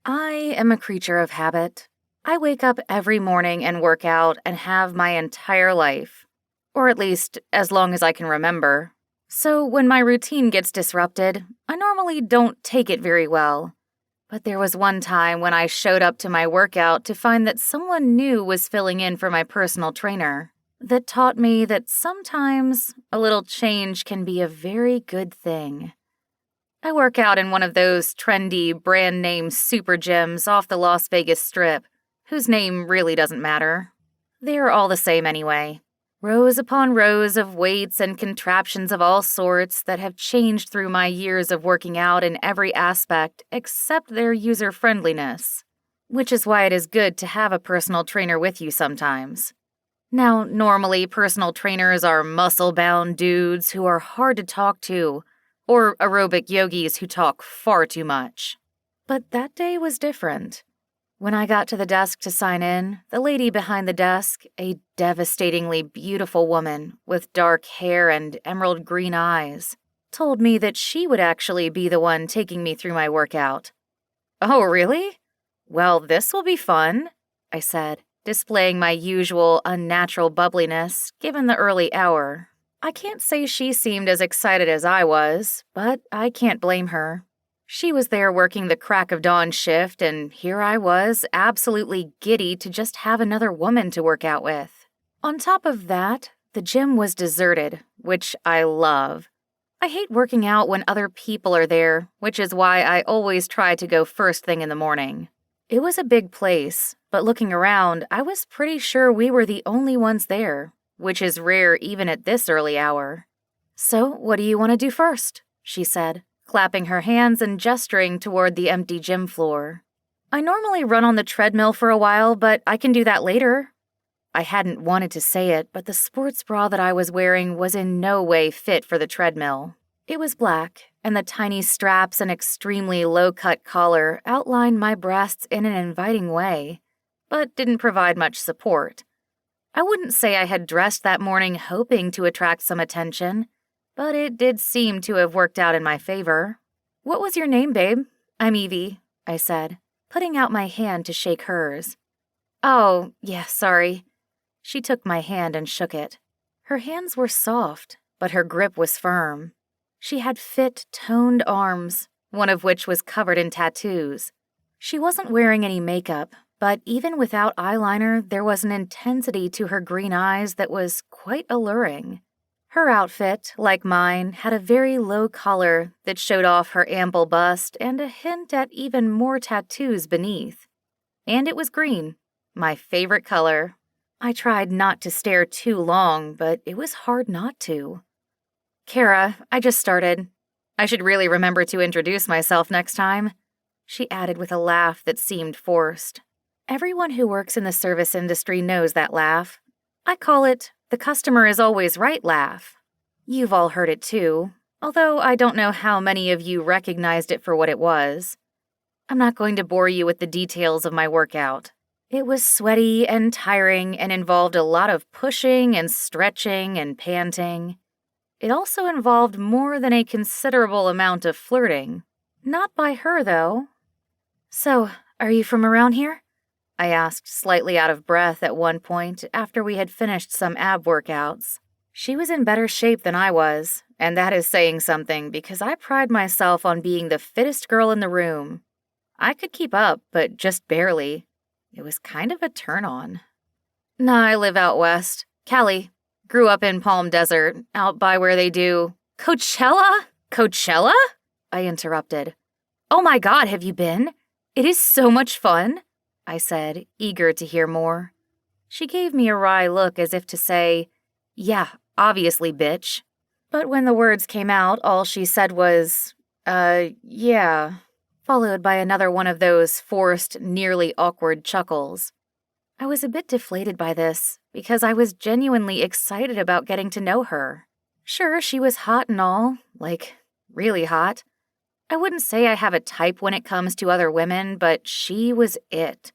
I am a creature of habit. I wake up every morning and work out and have my entire life, or at least as long as I can remember. So when my routine gets disrupted, I normally don't take it very well. But there was one time when I showed up to my workout to find that someone new was filling in for my personal trainer. That taught me that sometimes a little change can be a very good thing. I work out in one of those trendy, brand-name super gyms off the Las Vegas Strip, whose name really doesn't matter. They're all the same anyway. Rows upon rows of weights and contraptions of all sorts that have changed through my years of working out in every aspect except their user-friendliness, which is why it is good to have a personal trainer with you sometimes. Now, normally personal trainers are muscle-bound dudes who are hard to talk to, or aerobic yogis who talk far too much. But that day was different. When I got to the desk to sign in, the lady behind the desk, a devastatingly beautiful woman with dark hair and emerald green eyes, told me that she would actually be the one taking me through my workout. "Oh, really? Well, this will be fun," I said, displaying my usual unnatural bubbliness given the early hour. I can't say she seemed as excited as I was, but I can't blame her. She was there working the crack of dawn shift, and here I was, absolutely giddy to just have another woman to work out with. On top of that, the gym was deserted, which I love. I hate working out when other people are there, which is why I always try to go first thing in the morning. It was a big place, but looking around, I was pretty sure we were the only ones there, which is rare even at this early hour. "So, what do you want to do first?" she said, clapping her hands and gesturing toward the empty gym floor. "I normally run on the treadmill for a while, but I can do that later." I hadn't wanted to say it, but the sports bra that I was wearing was in no way fit for the treadmill. It was black, and the tiny straps and extremely low-cut collar outlined my breasts in an inviting way, but didn't provide much support. I wouldn't say I had dressed that morning hoping to attract some attention, but it did seem to have worked out in my favor. "What was your name, babe?" "I'm Evie," I said, putting out my hand to shake hers. "Oh, yeah, sorry." She took my hand and shook it. Her hands were soft, but her grip was firm. She had fit, toned arms, one of which was covered in tattoos. She wasn't wearing any makeup, but even without eyeliner, there was an intensity to her green eyes that was quite alluring. Her outfit, like mine, had a very low collar that showed off her ample bust and a hint at even more tattoos beneath. And it was green, my favorite color. I tried not to stare too long, but it was hard not to. "Cara, I just started. I should really remember to introduce myself next time," she added with a laugh that seemed forced. Everyone who works in the service industry knows that laugh. I call it the customer is always right laugh. You've all heard it too, although I don't know how many of you recognized it for what it was. I'm not going to bore you with the details of my workout. It was sweaty and tiring and involved a lot of pushing and stretching and panting. It also involved more than a considerable amount of flirting. Not by her, though. "So, are you from around here?" I asked, slightly out of breath at one point after we had finished some ab workouts. She was in better shape than I was, and that is saying something because I pride myself on being the fittest girl in the room. I could keep up, but just barely. It was kind of a turn-on. "Nah, I live out west. Cali. Grew up in Palm Desert, out by where they do—" "Coachella? Coachella?" I interrupted. "Oh my God, have you been? It is so much fun," I said, eager to hear more. She gave me a wry look as if to say, "Yeah, obviously, bitch." But when the words came out, all she said was, yeah," followed by another one of those forced, nearly awkward chuckles. I was a bit deflated by this, because I was genuinely excited about getting to know her. Sure, she was hot and all, like, really hot. I wouldn't say I have a type when it comes to other women, but she was it.